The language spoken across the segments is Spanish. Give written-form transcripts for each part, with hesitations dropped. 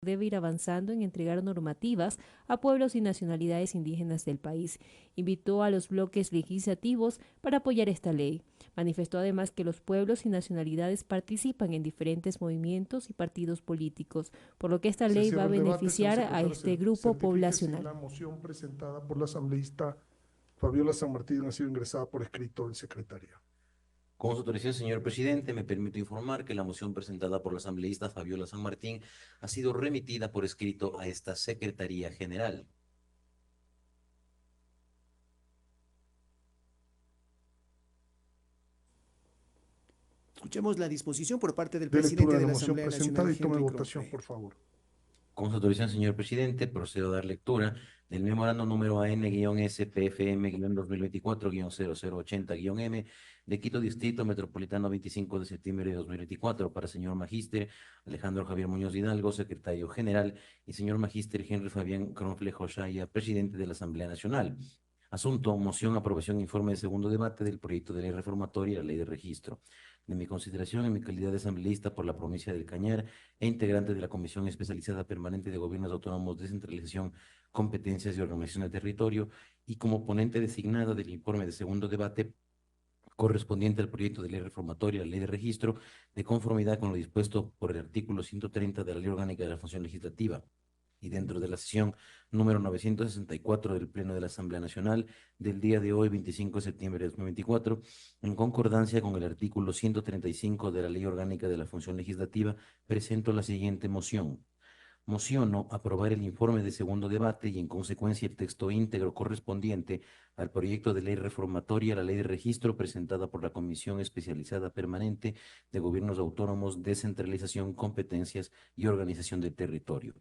debe ir avanzando en entregar normativas a pueblos y nacionalidades indígenas del país. Invitó a los bloques legislativos para apoyar esta ley. Manifestó además que los pueblos y nacionalidades participan en diferentes movimientos y partidos políticos, por lo que esta Se ley va cierra a el debate. Señor beneficiar a secretario, este grupo certifique si poblacional. la moción presentada por la asambleísta Fabiola San Martín ha sido ingresada por escrito en secretaría. Con su autorización, señor presidente, me permito informar que la moción presentada por la asambleísta Fabiola San Martín ha sido remitida por escrito a esta Secretaría General. Escuchemos la disposición por parte del De lectura presidente de de la la moción Asamblea Nacional, presentada y tome Henry votación, Cronfrey. por favor. Con su autorización, señor presidente, procedo a dar lectura del memorando número AN-SPFM-2024-0080-M de Quito Distrito Metropolitano 25 de septiembre de 2024 para señor Magíster Alejandro Javier Muñoz Hidalgo, secretario general, y señor Magíster Henry Fabián Cronflejo Shaya, presidente de la Asamblea Nacional. Asunto: moción, aprobación, informe de segundo debate del proyecto de ley reformatoria y la ley de registro. De mi consideración, en mi calidad de asambleísta por la provincia del Cañar e integrante de la Comisión Especializada Permanente de Gobiernos Autónomos, Descentralización, Competencias y Organización del Territorio, y como ponente designada del informe de segundo debate correspondiente al proyecto de ley reformatoria, la ley de registro, de conformidad con lo dispuesto por el artículo 130 de la Ley Orgánica de la Función Legislativa, y dentro de la sesión número 964 del Pleno de la Asamblea Nacional del día de hoy, 25 de septiembre de 2024, en concordancia con el artículo 135 de la Ley Orgánica de la Función Legislativa, presento la siguiente moción. Mociono aprobar el informe de segundo debate y en consecuencia el texto íntegro correspondiente al proyecto de ley reformatoria a la ley de registro presentada por la Comisión Especializada Permanente de Gobiernos Autónomos, Descentralización, Competencias y Organización del Territorio.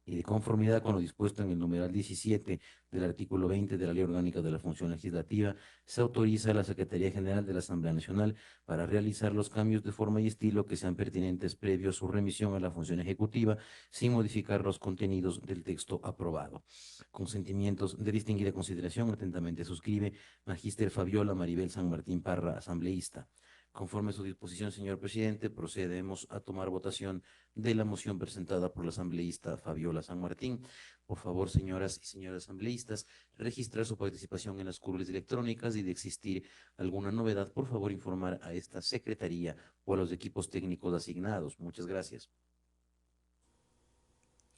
Y de conformidad con lo dispuesto en el numeral 17 del artículo 20 de la Ley Orgánica de la Función Legislativa, se autoriza a la Secretaría General de la Asamblea Nacional para realizar los cambios de forma y estilo que sean pertinentes previo a su remisión a la función ejecutiva, sin modificar los contenidos del texto aprobado. Con sentimientos de distinguida consideración, atentamente suscribe Magíster Fabiola Maribel San Martín Parra, asambleísta. Conforme a su disposición, señor presidente, procedemos a tomar votación de la moción presentada por la asambleísta Fabiola San Martín. Por favor, señoras y señores asambleístas, registrar su participación en las curules electrónicas, y de existir alguna novedad, por favor, informar a esta secretaría o a los equipos técnicos asignados. Muchas gracias.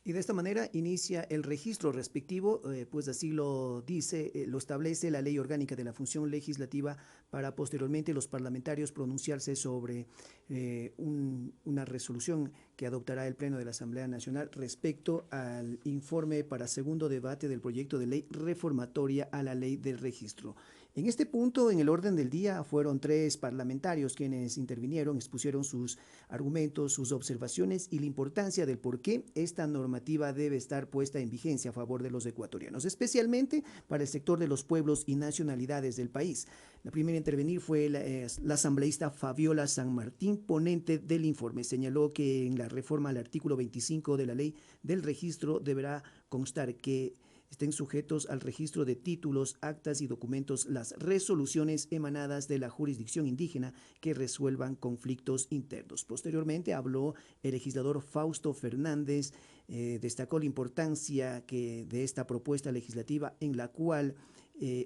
Y de esta manera inicia el registro respectivo, pues así lo dice, lo establece la Ley Orgánica de la Función Legislativa, para posteriormente los parlamentarios pronunciarse sobre una resolución que adoptará el Pleno de la Asamblea Nacional respecto al informe para segundo debate del proyecto de ley reformatoria a la Ley del Registro. En este punto, en el orden del día, fueron 3 parlamentarios quienes intervinieron, expusieron sus argumentos, sus observaciones y la importancia del por qué esta normativa debe estar puesta en vigencia a favor de los ecuatorianos, especialmente para el sector de los pueblos y nacionalidades del país. La primera a intervenir fue la asambleísta Fabiola San Martín, ponente del informe. Señaló que en la reforma al artículo 25 de la Ley del Registro deberá constar que estén sujetos al registro de títulos, actas y documentos las resoluciones emanadas de la jurisdicción indígena que resuelvan conflictos internos. Posteriormente habló el legislador Fausto Fernández, destacó la importancia de esta propuesta legislativa, en la cual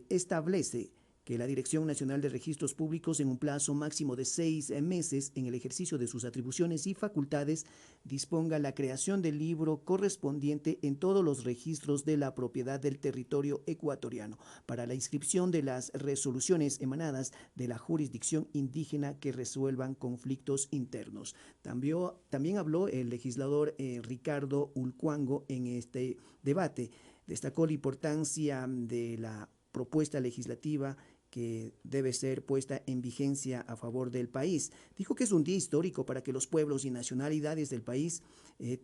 establece que la Dirección Nacional de Registros Públicos, en un plazo máximo de 6 meses, en el ejercicio de sus atribuciones y facultades, disponga la creación del libro correspondiente en todos los registros de la propiedad del territorio ecuatoriano para la inscripción de las resoluciones emanadas de la jurisdicción indígena que resuelvan conflictos internos. También habló el legislador Ricardo Ulcuango en este debate. Destacó la importancia de la propuesta legislativa que debe ser puesta en vigencia a favor del país. Dijo que es un día histórico para que los pueblos y nacionalidades del país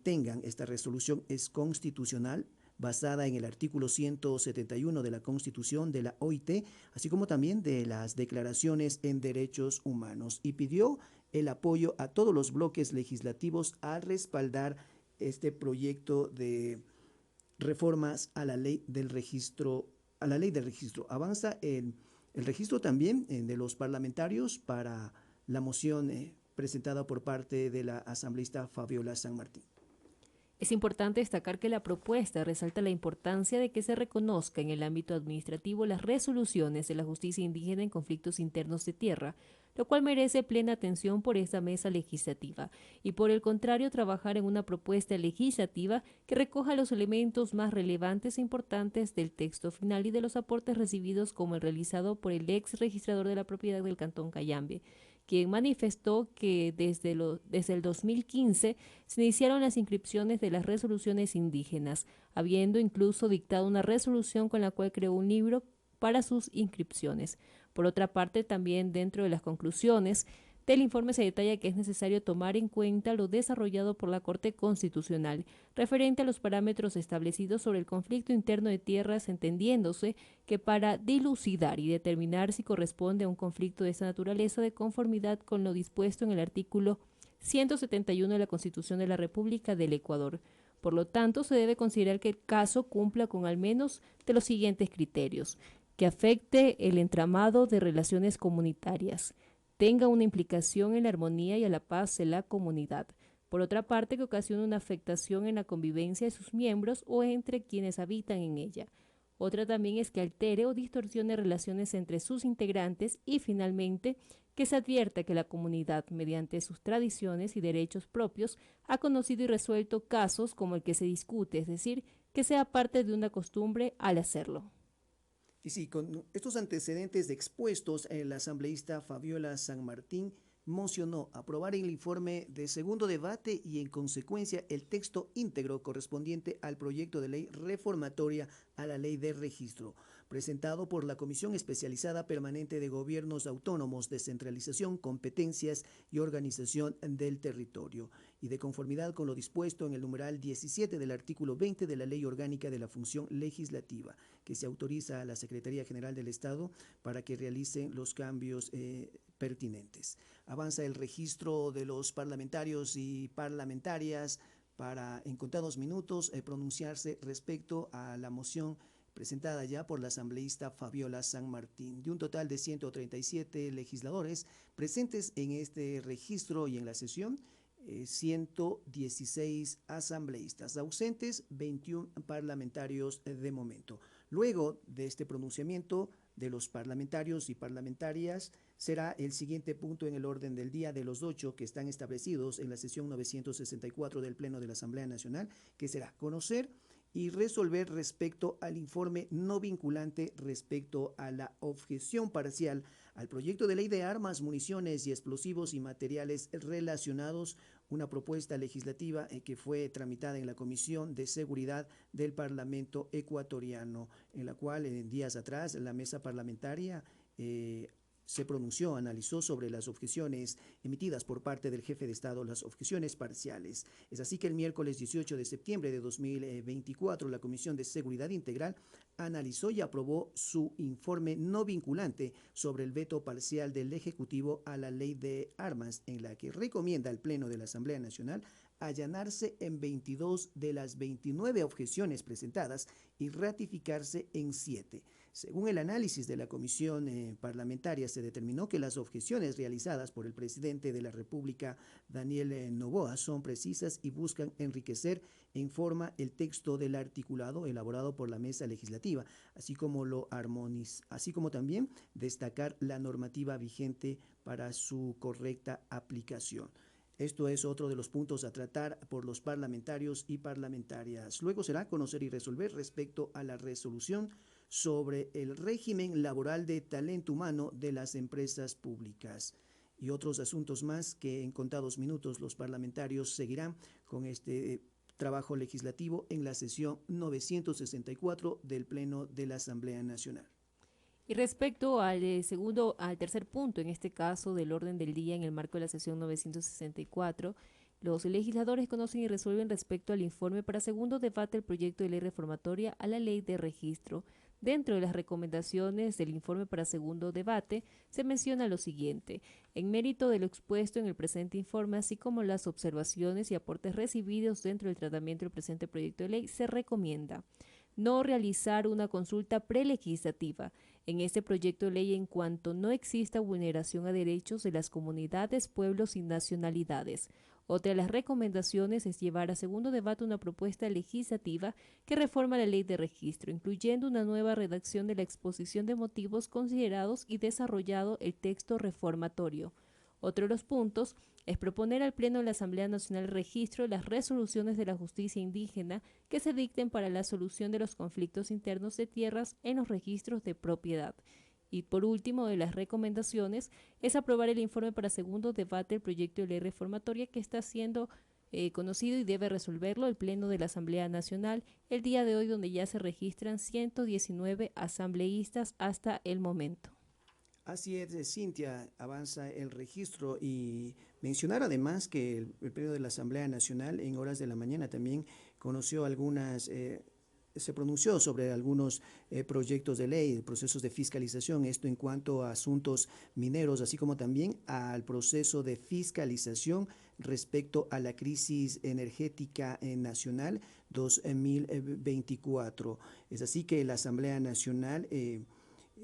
tengan esta resolución. Es constitucional, basada en el artículo 171 de la Constitución de la OIT, así como también de las declaraciones en derechos humanos, y pidió el apoyo a todos los bloques legislativos al respaldar este proyecto de reformas a la ley del registro. Avanza el registro también de los parlamentarios para la moción presentada por parte de la asambleísta Fabiola San Martín. Es importante destacar que la propuesta resalta la importancia de que se reconozca en el ámbito administrativo las resoluciones de la justicia indígena en conflictos internos de tierra, lo cual merece plena atención por esta mesa legislativa, y por el contrario trabajar en una propuesta legislativa que recoja los elementos más relevantes e importantes del texto final y de los aportes recibidos como el realizado por el ex registrador de la propiedad del Cantón Cayambe, quien manifestó que desde el 2015 se iniciaron las inscripciones de las resoluciones indígenas, habiendo incluso dictado una resolución con la cual creó un libro para sus inscripciones. Por otra parte, también dentro de las conclusiones del informe se detalla que es necesario tomar en cuenta lo desarrollado por la Corte Constitucional referente a los parámetros establecidos sobre el conflicto interno de tierras, entendiéndose que para dilucidar y determinar si corresponde a un conflicto de esta naturaleza de conformidad con lo dispuesto en el artículo 171 de la Constitución de la República del Ecuador. Por lo tanto, se debe considerar que el caso cumpla con al menos de los siguientes criterios: que afecte el entramado de relaciones comunitarias, tenga una implicación en la armonía y a la paz de la comunidad. Por otra parte, que ocasione una afectación en la convivencia de sus miembros o entre quienes habitan en ella. Otra también es que altere o distorsione relaciones entre sus integrantes y, finalmente, que se advierta que la comunidad, mediante sus tradiciones y derechos propios, ha conocido y resuelto casos como el que se discute, es decir, que sea parte de una costumbre al hacerlo. Y sí, con estos antecedentes expuestos, la asambleísta Fabiola San Martín mocionó aprobar el informe de segundo debate y, en consecuencia, el texto íntegro correspondiente al proyecto de ley reformatoria a la ley de registro, presentado por la Comisión Especializada Permanente de Gobiernos Autónomos, Descentralización, Competencias y Organización del Territorio, y de conformidad con lo dispuesto en el numeral 17 del artículo 20 de la Ley Orgánica de la Función Legislativa, que se autoriza a la Secretaría General del Estado para que realice los cambios pertinentes. Avanza el registro de los parlamentarios y parlamentarias para, en contados minutos, pronunciarse respecto a la moción presentada ya por la asambleísta Fabiola San Martín. De un total de 137 legisladores presentes en este registro y en la sesión, 116 asambleístas, ausentes 21 parlamentarios de momento. Luego de este pronunciamiento de los parlamentarios y parlamentarias, será el siguiente punto en el orden del día de los 8 que están establecidos en la sesión 964 del Pleno de la Asamblea Nacional, que será conocer y resolver respecto al informe no vinculante respecto a la objeción parcial al proyecto de ley de armas, municiones y explosivos y materiales relacionados, una propuesta legislativa que fue tramitada en la Comisión de Seguridad del Parlamento ecuatoriano, en la cual en días atrás la mesa parlamentaria se pronunció, analizó sobre las objeciones emitidas por parte del jefe de Estado, las objeciones parciales. Es así que el miércoles 18 de septiembre de 2024, la Comisión de Seguridad Integral analizó y aprobó su informe no vinculante sobre el veto parcial del Ejecutivo a la Ley de Armas, en la que recomienda al Pleno de la Asamblea Nacional allanarse en 22 de las 29 objeciones presentadas y ratificarse en 7. Según el análisis de la comisión parlamentaria, se determinó que las objeciones realizadas por el presidente de la República, Daniel Noboa, son precisas y buscan enriquecer en forma el texto del articulado elaborado por la mesa legislativa, así como también destacar la normativa vigente para su correcta aplicación. Esto es otro de los puntos a tratar por los parlamentarios y parlamentarias. Luego será conocer y resolver respecto a la resolución sobre el régimen laboral de talento humano de las empresas públicas y otros asuntos más que en contados minutos los parlamentarios seguirán con este trabajo legislativo en la sesión 964 del Pleno de la Asamblea Nacional. Y respecto al tercer punto, en este caso del orden del día en el marco de la sesión 964, los legisladores conocen y resuelven respecto al informe para segundo debate del proyecto de ley reformatoria a la ley de registro. Dentro de las recomendaciones del informe para segundo debate se menciona lo siguiente: en mérito de lo expuesto en el presente informe, así como las observaciones y aportes recibidos dentro del tratamiento del presente proyecto de ley, se recomienda no realizar una consulta prelegislativa en este proyecto de ley en cuanto no exista vulneración a derechos de las comunidades, pueblos y nacionalidades, Otra de las recomendaciones es llevar a segundo debate una propuesta legislativa que reforma la ley de registro, incluyendo una nueva redacción de la exposición de motivos considerados y desarrollado el texto reformatorio. Otro de los puntos es proponer al Pleno de la Asamblea Nacional el registro de las resoluciones de la justicia indígena que se dicten para la solución de los conflictos internos de tierras en los registros de propiedad. Y por último, de las recomendaciones es aprobar el informe para segundo debate del proyecto de ley reformatoria que está siendo conocido y debe resolverlo el Pleno de la Asamblea Nacional el día de hoy, donde ya se registran 119 asambleístas hasta el momento. Así es, Cintia, avanza el registro y mencionar además que el Pleno de la Asamblea Nacional en horas de la mañana también conoció se pronunció sobre algunos proyectos de ley, procesos de fiscalización, esto en cuanto a asuntos mineros, así como también al proceso de fiscalización respecto a la crisis energética nacional 2024. Es así que la Asamblea Nacional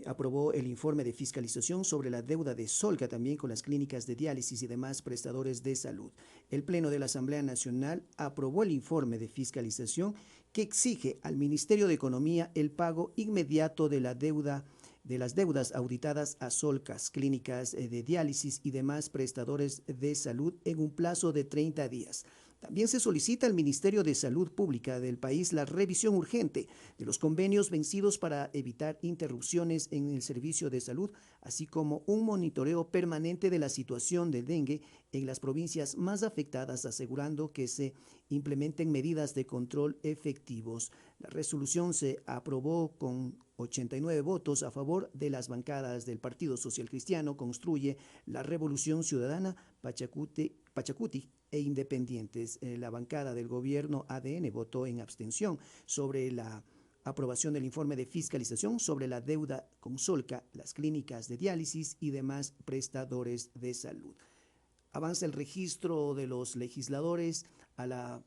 aprobó el informe de fiscalización sobre la deuda de Solca también con las clínicas de diálisis y demás prestadores de salud. El Pleno de la Asamblea Nacional aprobó el informe de fiscalización que exige al Ministerio de Economía el pago inmediato de las deudas auditadas a Solcas, clínicas de diálisis y demás prestadores de salud en un plazo de 30 días. También se solicita al Ministerio de Salud Pública del país la revisión urgente de los convenios vencidos para evitar interrupciones en el servicio de salud, así como un monitoreo permanente de la situación del dengue en las provincias más afectadas, asegurando que se implementen medidas de control efectivos. La resolución se aprobó con 89 votos a favor de las bancadas del Partido Social Cristiano, Construye la Revolución Ciudadana, Pachacuti e Independientes. La bancada del gobierno ADN votó en abstención sobre la aprobación del informe de fiscalización sobre la deuda con Solca, las clínicas de diálisis y demás prestadores de salud. Avanza el registro de los legisladores a la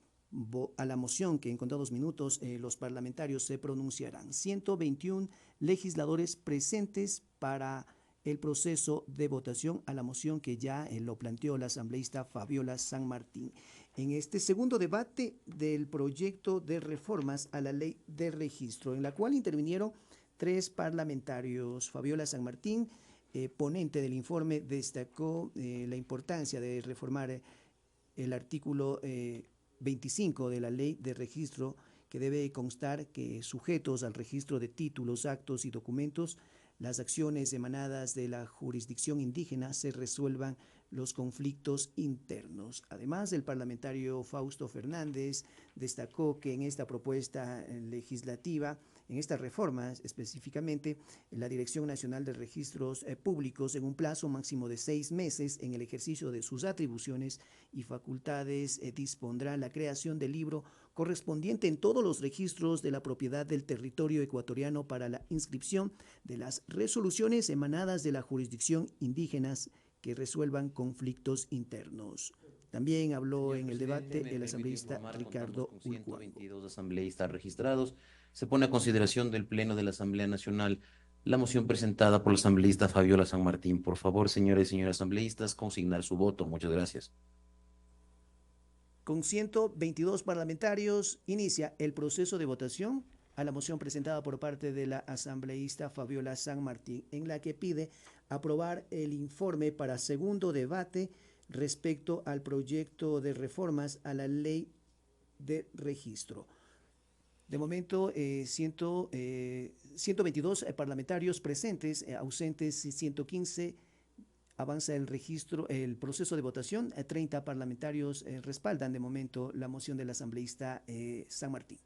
moción que en contados minutos los parlamentarios se pronunciarán. 121 legisladores presentes para el proceso de votación a la moción que ya lo planteó la asambleísta Fabiola San Martín. En este segundo debate del proyecto de reformas a la ley de registro, en la cual intervinieron 3 parlamentarios. Fabiola San Martín, ponente del informe, destacó la importancia de reformar el artículo 25 de la ley de registro, que debe constar que sujetos al registro de títulos, actos y documentos, las acciones emanadas de la jurisdicción indígena se resuelvan los conflictos internos. Además, el parlamentario Fausto Fernández destacó que en esta propuesta legislativa, en estas reformas específicamente, la Dirección Nacional de Registros Públicos, en un plazo máximo de 6 meses, en el ejercicio de sus atribuciones y facultades, dispondrá la creación del libro correspondiente en todos los registros de la propiedad del territorio ecuatoriano para la inscripción de las resoluciones emanadas de la jurisdicción indígenas que resuelvan conflictos internos. También habló en el debate el asambleísta Ricardo Ulcuango. 122 asambleístas registrados. Se pone a consideración del Pleno de la Asamblea Nacional la moción presentada por la asambleísta Fabiola San Martín. Por favor, señores y señoras asambleístas, consignar su voto. Muchas gracias. Con 122 parlamentarios, inicia el proceso de votación a la moción presentada por parte de la asambleísta Fabiola San Martín, en la que pide aprobar el informe para segundo debate respecto al proyecto de reformas a la ley de registro. De momento, 122 parlamentarios presentes, ausentes 115. Avanza el registro, el proceso de votación. 30 parlamentarios respaldan de momento la moción del asambleísta San Martín.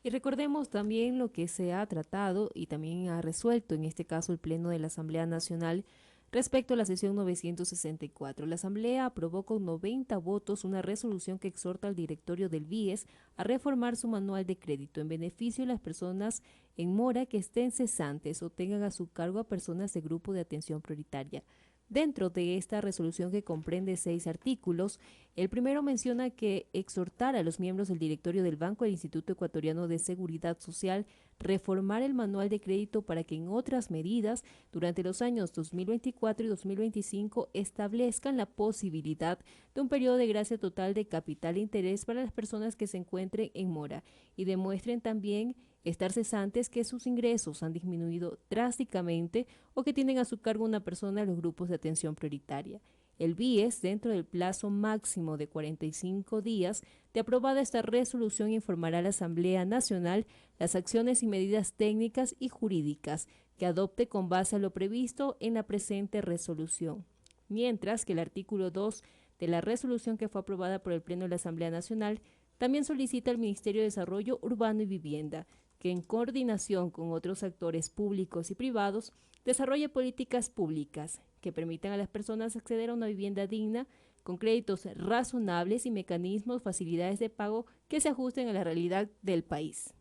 Y recordemos también lo que se ha tratado y también ha resuelto en este caso el Pleno de la Asamblea Nacional respecto a la sesión 964. La Asamblea aprobó con 90 votos una resolución que exhorta al directorio del BIES a reformar su manual de crédito en beneficio de las personas en mora que estén cesantes o tengan a su cargo a personas de grupo de atención prioritaria. Dentro de esta resolución, que comprende 6 artículos, el primero menciona que exhortar a los miembros del directorio del Banco del Instituto Ecuatoriano de Seguridad Social reformar el manual de crédito para que en otras medidas durante los años 2024 y 2025 establezcan la posibilidad de un periodo de gracia total de capital e interés para las personas que se encuentren en mora y demuestren también estar cesantes que sus ingresos han disminuido drásticamente o que tienen a su cargo una persona de los grupos de atención prioritaria. El BIES, dentro del plazo máximo de 45 días de aprobada esta resolución, informará a la Asamblea Nacional las acciones y medidas técnicas y jurídicas que adopte con base a lo previsto en la presente resolución. Mientras que el artículo 2 de la resolución que fue aprobada por el Pleno de la Asamblea Nacional también solicita al Ministerio de Desarrollo Urbano y Vivienda que en coordinación con otros actores públicos y privados desarrolle políticas públicas que permitan a las personas acceder a una vivienda digna con créditos razonables y mecanismos, facilidades de pago que se ajusten a la realidad del país.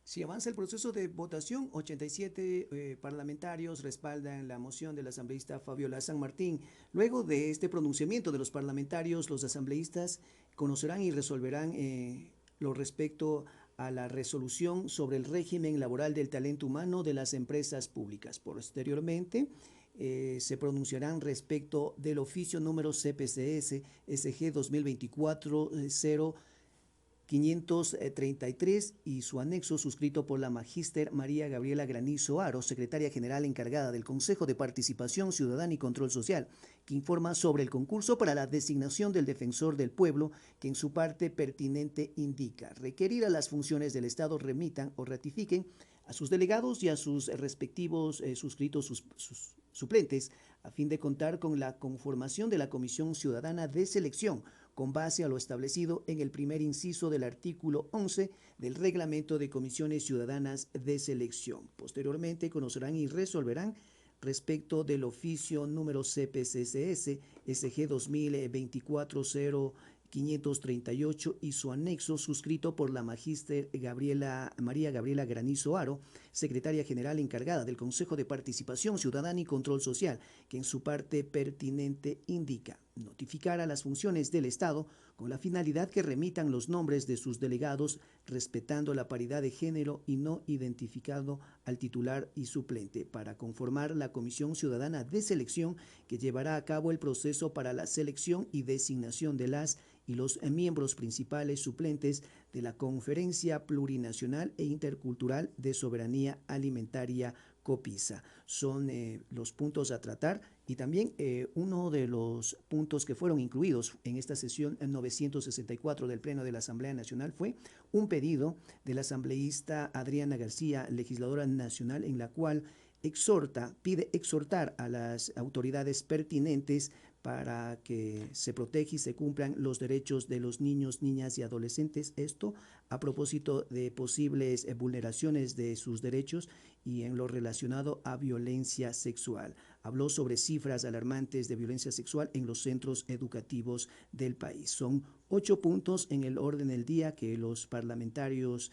Si avanza el proceso de votación, 87 parlamentarios respaldan la moción del asambleísta Fabiola San Martín. Luego de este pronunciamiento de los parlamentarios, los asambleístas conocerán y resolverán lo respecto a la resolución sobre el régimen laboral del talento humano de las empresas públicas. Posteriormente, se pronunciarán respecto del oficio número CPCS SG 2024-0533 y su anexo suscrito por la magíster María Gabriela Granizo Aro, secretaria general encargada del Consejo de Participación Ciudadana y Control Social, que informa sobre el concurso para la designación del defensor del pueblo, que en su parte pertinente indica requerir a las funciones del Estado remitan o ratifiquen a sus delegados y a sus respectivos suscritos suplentes, a fin de contar con la conformación de la Comisión Ciudadana de Selección, con base a lo establecido en el primer inciso del artículo 11 del Reglamento de Comisiones Ciudadanas de Selección. Posteriormente conocerán y resolverán respecto del oficio número CPCSS SG 2024-0538 y su anexo suscrito por la magíster María Gabriela Granizo Aro, secretaria general encargada del Consejo de Participación Ciudadana y Control Social, que en su parte pertinente indica notificar a las funciones del Estado con la finalidad que remitan los nombres de sus delegados respetando la paridad de género y no identificado al titular y suplente para conformar la Comisión Ciudadana de Selección que llevará a cabo el proceso para la selección y designación de las y los miembros principales suplentes de la Conferencia Plurinacional e Intercultural de Soberanía Alimentaria COPISA. Son los puntos a tratar y también uno de los puntos que fueron incluidos en esta sesión 964 del Pleno de la Asamblea Nacional fue un pedido de la asambleísta Adriana García, legisladora nacional, en la cual pide exhortar a las autoridades pertinentes para que se proteja y se cumplan los derechos de los niños, niñas y adolescentes. Esto a propósito de posibles vulneraciones de sus derechos y en lo relacionado a violencia sexual. Habló sobre cifras alarmantes de violencia sexual en los centros educativos del país. Son 8 puntos en el orden del día que los parlamentarios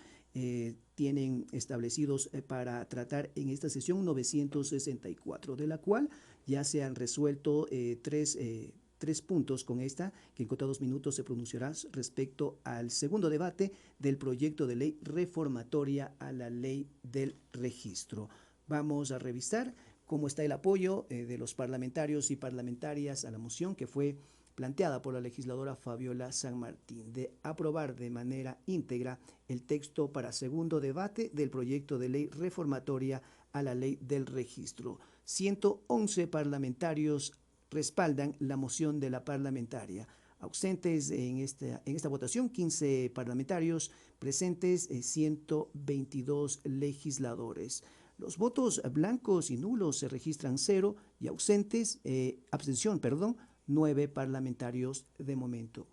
tienen establecidos para tratar en esta sesión 964, de la cual ya se han resuelto tres puntos con esta, que en contados minutos se pronunciará respecto al segundo debate del proyecto de ley reformatoria a la ley del registro. Vamos a revisar cómo está el apoyo de los parlamentarios y parlamentarias a la moción que fue planteada por la legisladora Fabiola San Martín, de aprobar de manera íntegra el texto para segundo debate del proyecto de ley reformatoria a la ley del registro. 111 parlamentarios respaldan la moción de la parlamentaria. Ausentes en esta votación, 15 parlamentarios, presentes 122 legisladores. Los votos blancos y nulos se registran 0 y abstención, 9 parlamentarios de momento.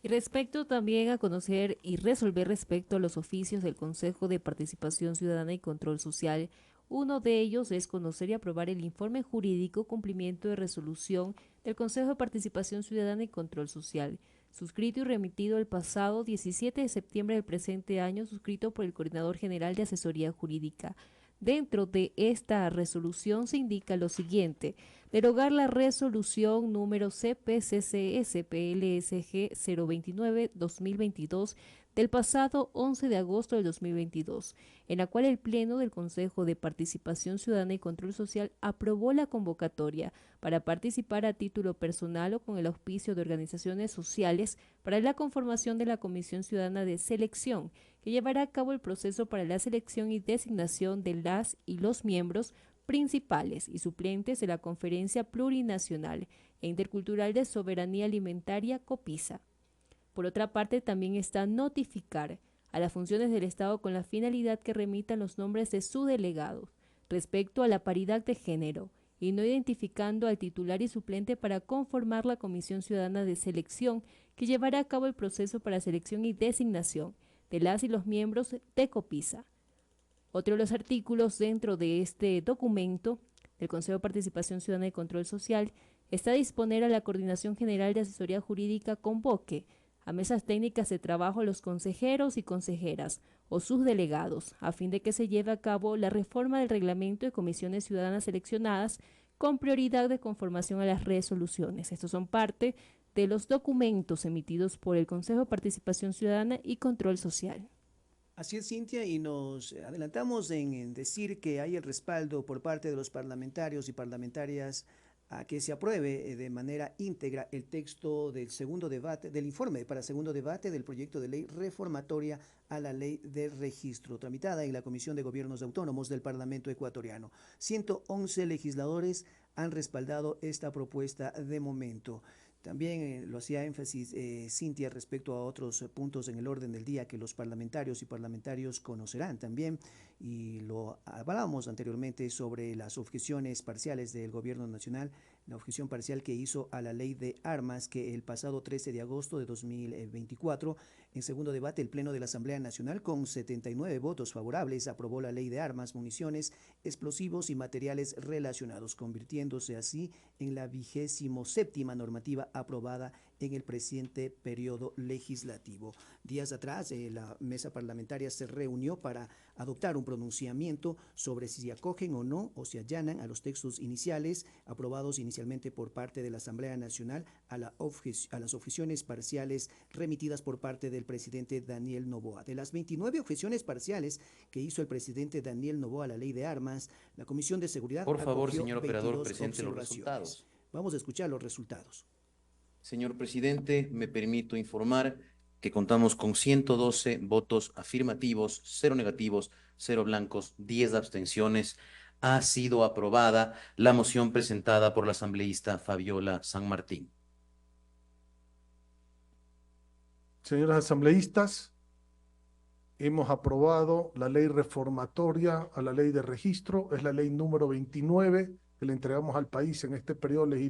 Y respecto también a conocer y resolver respecto a los oficios del Consejo de Participación Ciudadana y Control Social, uno de ellos es conocer y aprobar el informe jurídico cumplimiento de resolución del Consejo de Participación Ciudadana y Control Social, suscrito y remitido el pasado 17 de septiembre del presente año, suscrito por el Coordinador General de Asesoría Jurídica. Dentro de esta resolución se indica lo siguiente: derogar la resolución número CPCCS-PLSG 029-2022 del pasado 11 de agosto del 2022, en la cual el Pleno del Consejo de Participación Ciudadana y Control Social aprobó la convocatoria para participar a título personal o con el auspicio de organizaciones sociales para la conformación de la Comisión Ciudadana de Selección, que llevará a cabo el proceso para la selección y designación de las y los miembros principales y suplentes de la Conferencia Plurinacional e Intercultural de Soberanía Alimentaria COPISA. Por otra parte, también está notificar a las funciones del Estado con la finalidad que remitan los nombres de sus delegados respecto a la paridad de género y no identificando al titular y suplente para conformar la Comisión Ciudadana de Selección que llevará a cabo el proceso para selección y designación de las y los miembros de COPISA. Otro de los artículos dentro de este documento del Consejo de Participación Ciudadana y Control Social está a disponer a la Coordinación General de Asesoría Jurídica convoque a mesas técnicas de trabajo a los consejeros y consejeras o sus delegados, a fin de que se lleve a cabo la reforma del reglamento de comisiones ciudadanas seleccionadas con prioridad de conformación a las resoluciones. Estos son parte de los documentos emitidos por el Consejo de Participación Ciudadana y Control Social. Así es, Cintia, y nos adelantamos en decir que hay el respaldo por parte de los parlamentarios y parlamentarias a que se apruebe de manera íntegra el texto del segundo debate, del informe para segundo debate del proyecto de ley reformatoria a la ley de registro, tramitada en la Comisión de Gobiernos Autónomos del Parlamento ecuatoriano. 111 legisladores han respaldado esta propuesta de momento. También lo hacía énfasis Cintia respecto a otros puntos en el orden del día que los parlamentarios y parlamentarios conocerán también, y lo hablábamos anteriormente sobre las objeciones parciales del Gobierno Nacional, la objeción parcial que hizo a la ley de armas que el pasado 13 de agosto de 2024, en segundo debate, el Pleno de la Asamblea Nacional con 79 votos favorables aprobó la ley de armas, municiones, explosivos y materiales relacionados, convirtiéndose así en la 27ª normativa aprobada en el presente periodo legislativo. Días atrás, la mesa parlamentaria se reunió para adoptar un pronunciamiento sobre si se acogen o no o se allanan a los textos iniciales aprobados inicialmente por parte de la Asamblea Nacional a las objeciones parciales remitidas por parte del presidente Daniel Noboa. De las 29 objeciones parciales que hizo el presidente Daniel Noboa a la ley de armas, la Comisión de Seguridad Por favor, acogió señor operador, 22 presente los observaciones. resultados. Vamos a escuchar los resultados. Señor presidente, me permito informar que contamos con 112 votos afirmativos, 0 negativos, 0 blancos, 10 abstenciones. Ha sido aprobada la moción presentada por la asambleísta Fabiola San Martín. Señoras asambleístas, hemos aprobado la ley reformatoria a la ley de registro, es la ley número 29 que le entregamos al país en este periodo legislativo.